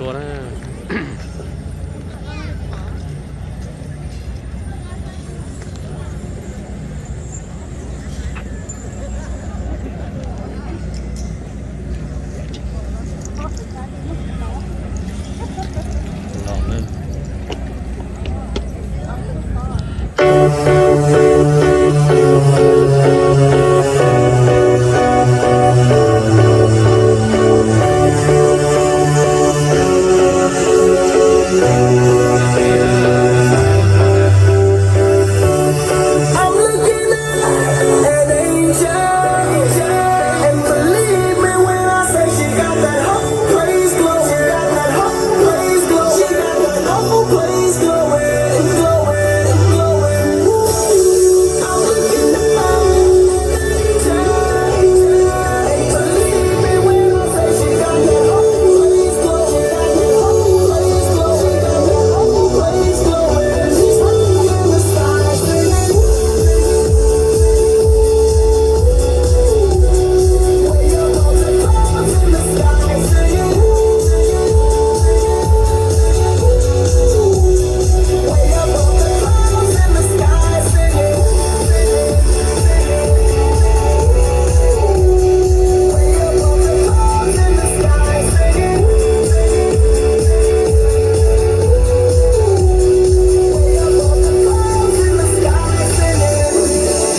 ตัวนะลองนึง I'm looking at an angel, and believe me when I say she got that whole place glowing. She got that whole place glowing. She got that whole place glowing, glowing, glowing. I'm looking at an angel, and believe me when I say she got that whole place glowing. She got that whole place glowing. She's high in the sky singing.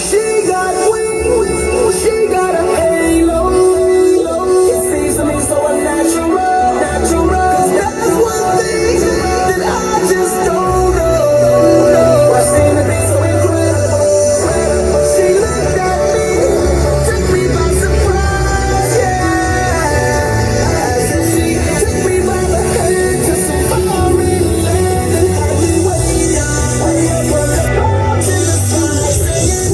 She got wings, she got a halo. It seems to me so unnatural, natural. 'Cause that's one thing that I just don't know. I seem to be so incredible. She looked at me, took me by surprise, yeah. And she took me by the hand to some foreign land and had me way up from the clouds in the sky singing.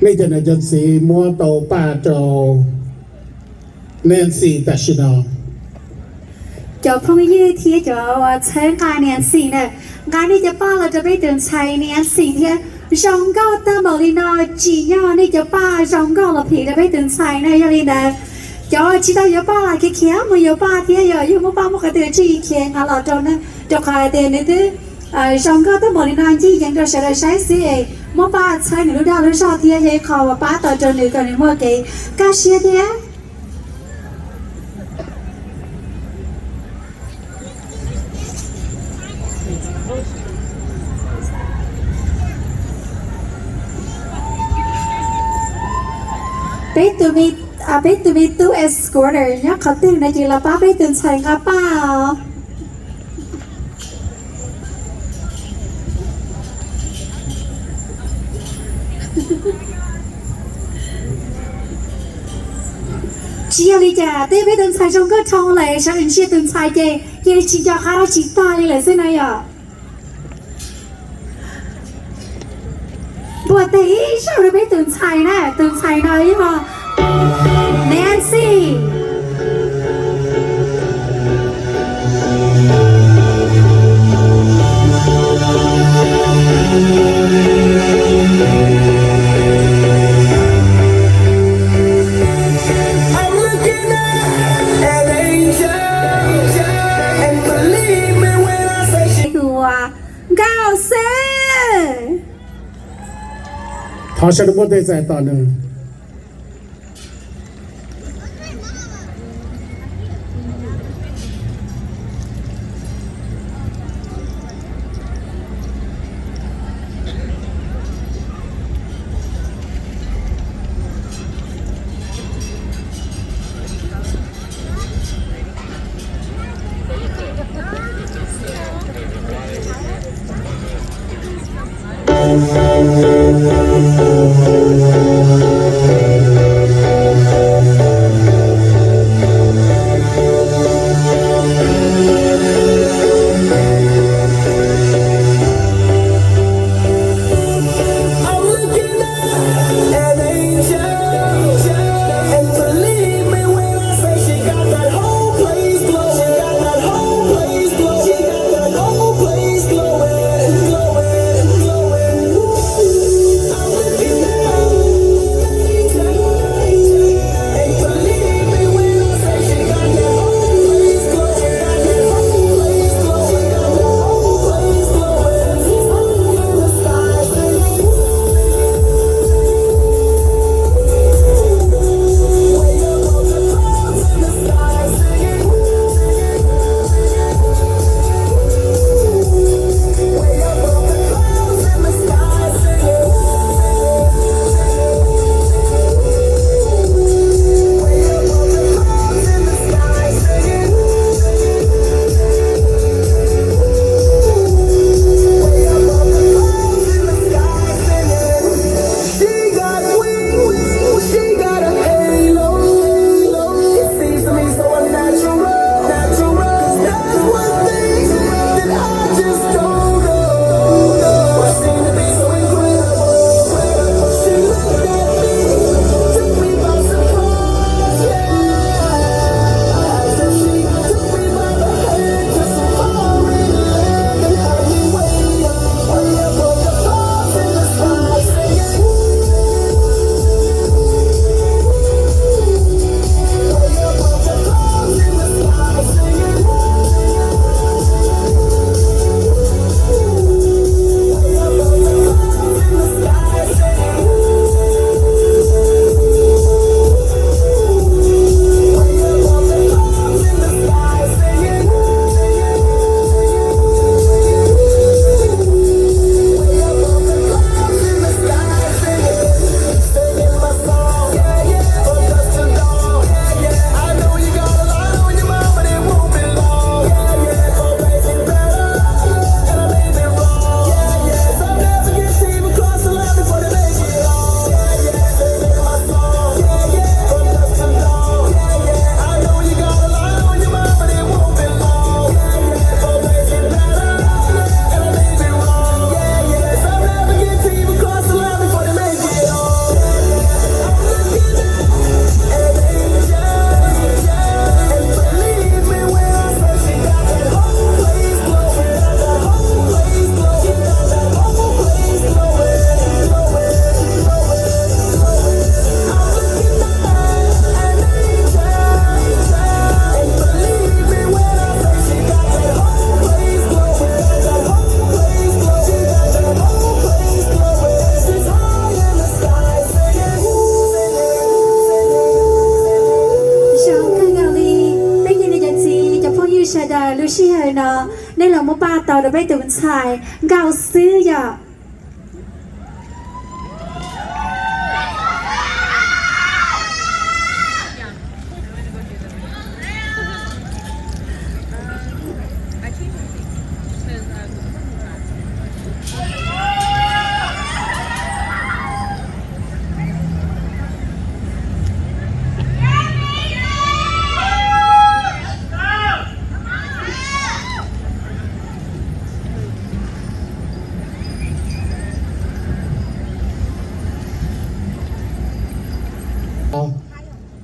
Bây giờ là dân sĩ mua tàu ba trầu Nancy Tashino. Cho phong như thế cho chơi ngài nén xì nè ngài này cho ba là cho biết đường chạy nén xì thế rong cao ta bảo đi nó chỉ nhỏ này cho ba rong cao là thì cho biết đường chạy này cho đi nè cho chỉ tao cho ba là cái kia mà cho ba thế giờ yêu một ba một cái từ chỉ kia ngài là cho nó cho khai tiền này thứ rong cao ta bảo đi nó chỉ dành cho sẽ là sai xí ấy một ba chạy nữa đó nó sao thế vậy khó mà ba tao cho nữa còn nữa một cái cá xía thế biết tụi mình tu escorter nhá có tiền này chỉ là ba biết tiền xài ngã bao chia đi chả thế với từng sai trong cơ trong lại sao anh chia từng sai chê kia chỉ cho khá là chỉ ta đi lại thế này à buồn tí sao được biết từng sai này mà Nancy I'm looking at an angel, and believe me when I say she. tua cao xe ทอชนบทได้ใจต่อหนึ่ง I'm looking at an angel, and believe me when I say she got that whole place glowing. She got that whole place glowing. She got that whole place glowing, glowing, glowing. I'm looking at an angel, and believe me when I say she got that whole place glowing. Got that whole place glowing. Got that whole place glowing. She's high in the sky singing. Way above the clouds in the sky singing. Way above the clouds in the sky singing. Way above the clouds in the sky singing. Way above the clouds in the sky singing. She got wings, she got a halo. It seems to me so unnatural, natural. 'Cause that's one thing that I just don't know. What seemed to be so incredible. She looked at me, took me by surprise, yeah. As if she took me by the hand to some foreign land and had me way above the clouds in the sky singing. Way above the clouds in the sky singing. Way above the clouds in the sky singing. Way above the clouds in the sky singing. Way above the clouds in the sky singing. Singing my song, from dusk till dawn. I know you got a lot on your mind, but it won't be long. Oh, baby, better, and I may be wrong. Some never get to even cross the line before they make it on. Singing my song, from dusk till dawn. I know you got a lot on your mind, but it won't be long. Oh, baby, better, and I may be wrong. Some never get to even cross the line before they make it on. I'm looking at an angel, and believe me when I say she got that whole place glowing. Got that whole place glowing. Got that whole place glowing, glowing, glowing, glowing. I'm looking at an angel, and believe me when I say she got that whole place glowing. Got that whole place glowing. Got that whole place glowing. She's high in the sky singing. Sao cái gà đi bây giờ là gì cho phong như sẽ đài Lucy hay nọ nên là một ba tàu được bây từng xài gạo xứ giờ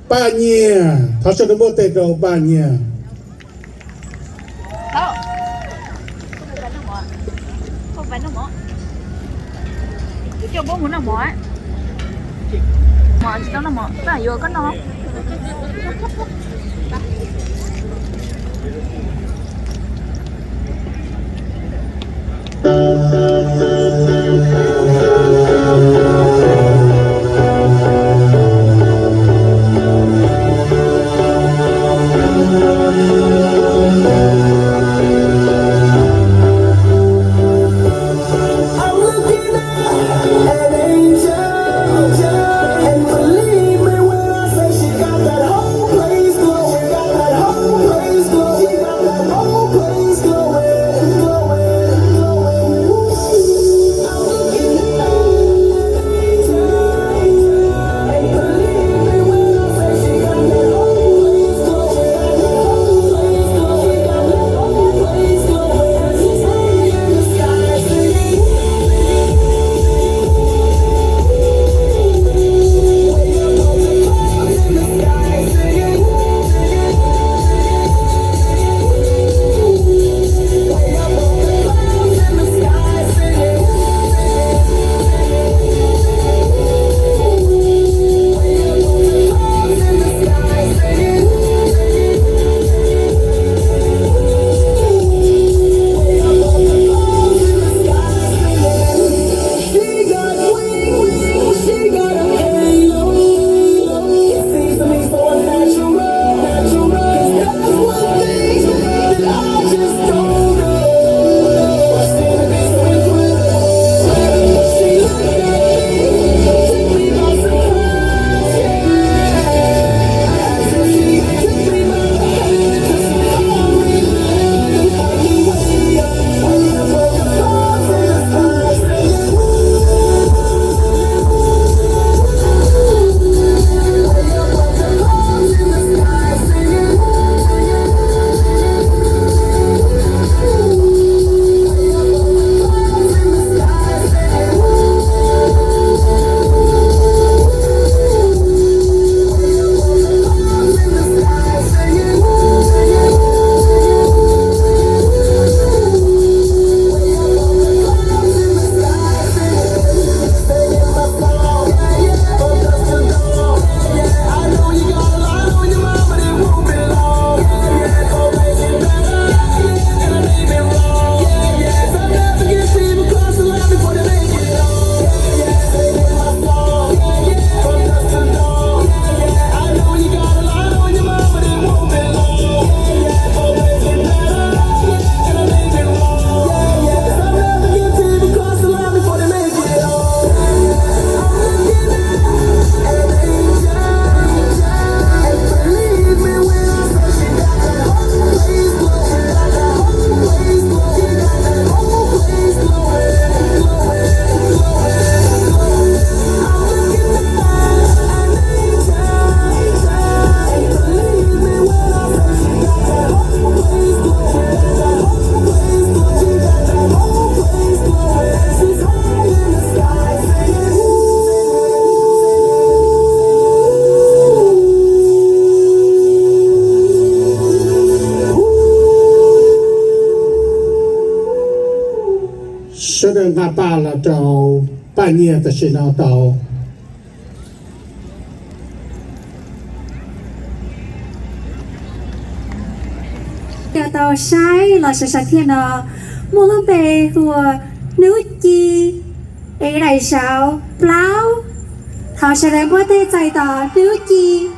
ba nhia thao cho nó bố tê đầu ba nhia Không. Không phải nó mỏ. Cái kiểu bố muốn nó mỏ ấy. Mỏ chỉ tao nó mỏ. Tao là vô con nó. I'm looking at an angel, and believe me when I say she got that whole place glowing, got that whole place glowing, got that whole place glowing, glowing, glowing. I'm looking at an angel, and believe me when I say she got that whole place glowing, got that whole place glowing, got that whole place glowing. She's hanging in the sky singing. She got wings, she got a halo. It seems to me so unnatural, natural. That's one thing that I just don't know. I seem to be so incredible. She looked at me, took me by surprise, yeah. As if she took me by the hand, just called me and had me way up above the clouds in the sky, singing. Sơ đơn ngã ba là trâu ba nhia ta xin nào tàu Nhà tàu sai là sự thiên nó mua lông bề của nữ chi ấy này sao plau thảo sẽ đem qua tê chạy tỏ nữ chi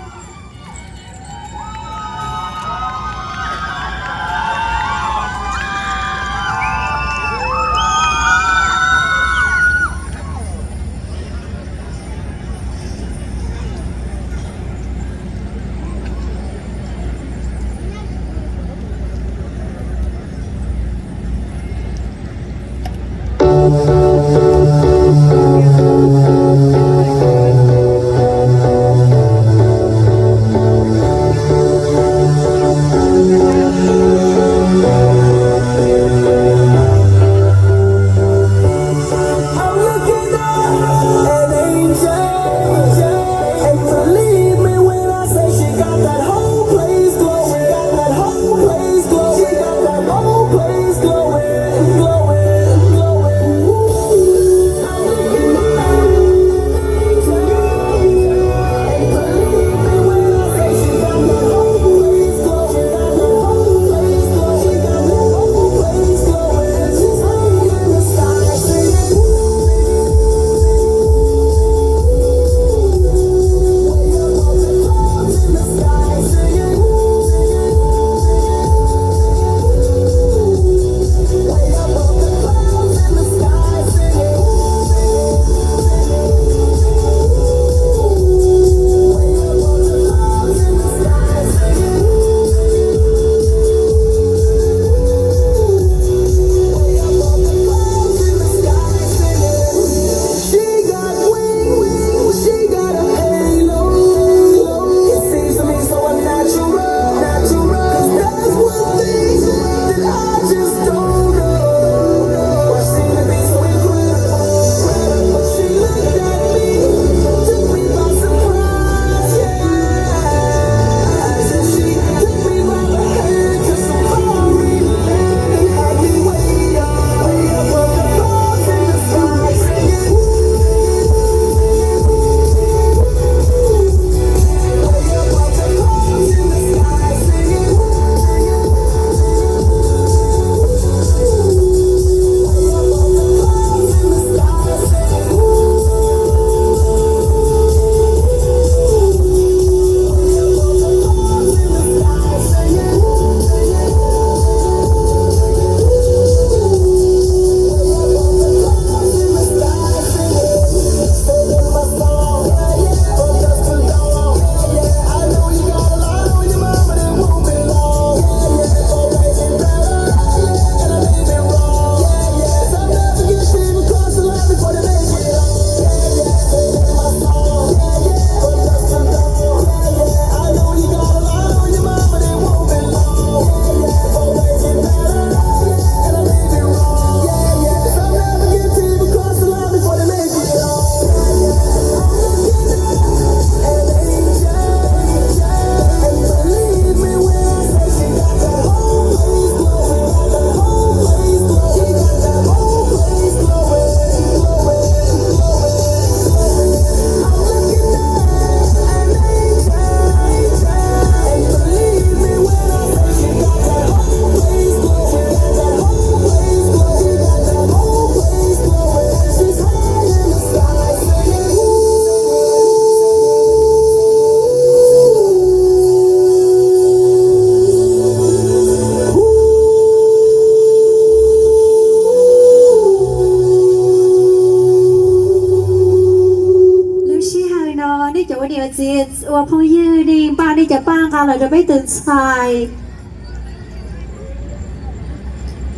นี่จะว่าเดียวจีว่าพ่อยืนดีป้านี่จะป้าค่ะเราจะไม่ตื่นสาย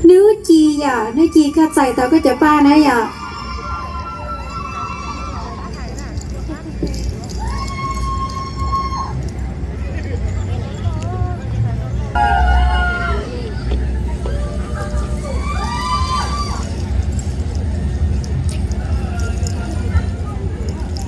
นื้อจีอ่ะนื้อจีก็ใจแต่ก็จะป้านะอย่า